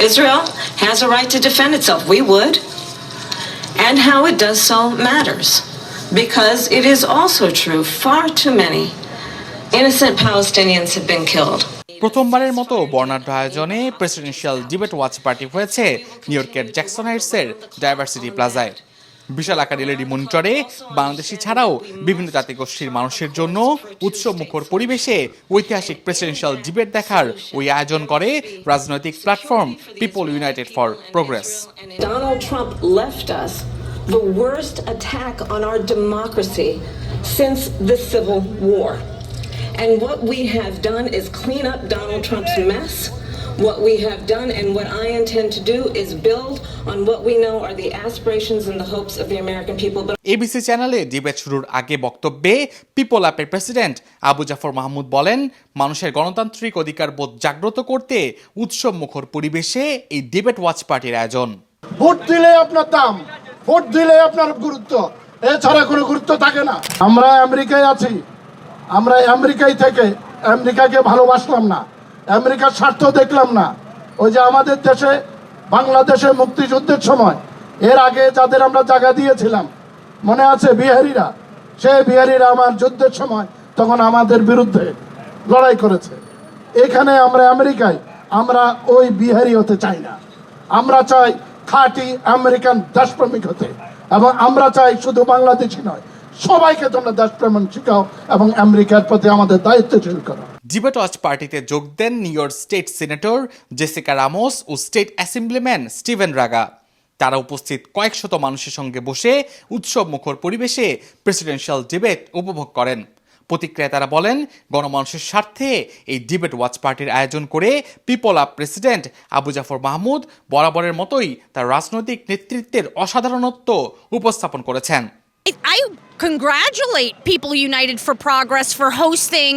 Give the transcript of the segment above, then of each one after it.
Israel has a right to defend itself. We would. And how it does so matters. Because it is also true, far too many innocent Palestinians have been killed. প্রথমবারের মতো বর্ণাঢ্য আয়োজনে presidential debate watch party হয়েছে new ইয়র্কের Jackson হাইটসের diversity প্লাজায়। বিশাল আকার LED মনিটরে Bangladeshi ছাড়াও বিভিন্ন জাতিগোষ্ঠীর মানুষের জন্য উৎসবমুখর পরিবেশে ঐতিহাসিক প্রেসিডেন্সিয়াল ডিবেট দেখার ওই আয়োজন করে রাজনৈতিক platform people United for progress. Donald Trump left us the worst attack on our democracy since the Civil War. And what we have done is clean up Donald Trump's mess. What we have done and what I intend to do is build on what we know are the aspirations and the hopes of the American people. ABC চ্যানেলে debate শুরুর আগে বক্তব্যে people অ্যাপের president Abu Jafar Mahmud বলেন, মানুষের গণতান্ত্রিক অধিকার বোধ জাগ্রত করতে উৎসব মুখর পরিবেশে এই ডিবেট ওয়াচ পার্টির আয়োজন। ভোট দিলে আপনার দাম, ভোট দিলে আপনার গুরুত্ব, এছাড়া কোনো গুরুত্ব থাকে না। আমরা আমেরিকায় আছি, আমরা আমেরিকায় থেকে আমেরিকাকে ভালোবাসলাম না, আমেরিকার স্বার্থ দেখলাম না। ওই যে আমাদের দেশে বাংলাদেশে মুক্তিযুদ্ধের সময় এর আগে যাদের আমরা জায়গা দিয়েছিলাম মনে আছে, বিহারিরা, সেই বিহারিরা আমার যুদ্ধের সময় তখন আমাদের বিরুদ্ধে লড়াই করেছে। এখানে আমরা আমেরিকায় আমরা ওই বিহারি হতে চাই না, আমরা চাই খাঁটি আমেরিকান দেশপ্রেমিক হতে, এবং আমরা চাই শুধু বাংলাদেশি নয়, সবাইকে তোমরা দেশপ্রেম শিখাও এবং আমেরিকার প্রতি আমাদের দায়িত্বশীল করো। ডিবেট ওয়াচ পার্টিতে যোগ দেন New York State senator Jessica Ramos ও স্টেট অ্যাসেম্বলিম্যান স্টিভেন রাগা। তারা উপস্থিত কয়েকশত মানুষের সঙ্গে বসে উৎসব মুখর পরিবেশে প্রেসিডেন্সিয়াল ডিবেট উপভোগ করেন। প্রতিক্রিয়ায় তারা বলেন, গণমানুষের স্বার্থে এই ডিবেট ওয়াচ পার্টির আয়োজন করে people up president Abu Jafar Mahmud বরাবরের মতোই তার রাজনৈতিক নেতৃত্বের অসাধারণত্ব উপস্থাপন করেছেন। I congratulate People United for Progress for hosting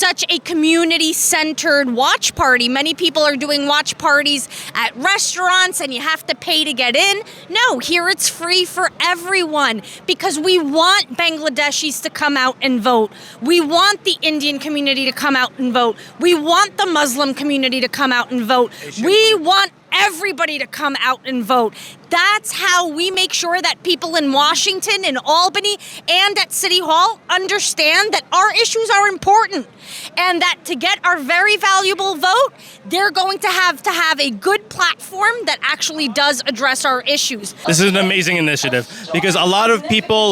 such a community-centered watch party. Many people are doing watch parties at restaurants and you have to pay to get in. No, here it's free for everyone because we want Bangladeshis to come out and vote. We want the Indian community to come out and vote. We want the Muslim community to come out and vote. We want everybody to come out and vote. That's how we make sure that people in Washington and Albany and at City Hall understand that our issues are important and that to get our very valuable vote, they're going to have a good platform that actually does address our issues. This is an amazing initiative because a lot of people,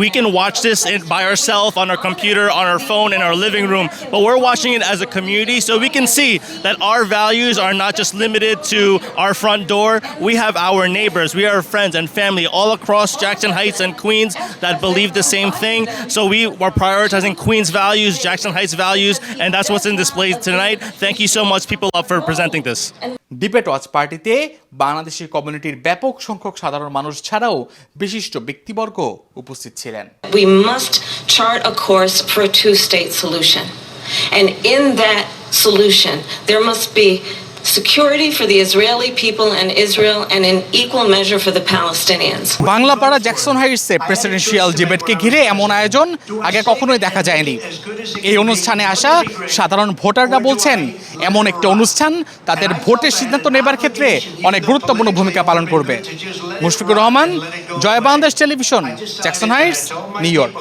we can watch this by ourselves on our computer, on our phone, in our living room, but we're watching it as a community so we can see that our values are not just limited to our front door. We have our neighbors, we are friends and family all across Jackson Heights and Queens that believe the same thing. So we are prioritizing Queens values, Jackson Heights values, and that's what's in display tonight. Thank you so much, People Up, for presenting this. Debate watch পার্টিতে বাংলাদেশি কমিউনিটির ব্যাপক সংখ্যক সাধারণ মানুষ ছাড়াও বিশিষ্ট ব্যক্তিবর্গ উপস্থিত ছিলেন। We must chart a course for a two-state solution. And in that solution, there must be security for the Israeli people and Israel and an equal measure for the Palestinians. Banglapara Jackson হাইটসে presidential ডিবেটকে ঘিরে এমন আয়োজন আগে কখনোই দেখা যায়নি। এই অনুষ্ঠানে আসা সাধারণ ভোটাররা বলছেন, এমন একটা অনুষ্ঠান তাদের ভোটের সিদ্ধান্ত নেবার ক্ষেত্রে অনেক গুরুত্বপূর্ণ ভূমিকা পালন করবে। Mushfiqur Rahman, Joy Bangladesh television, Jackson Heights, New York.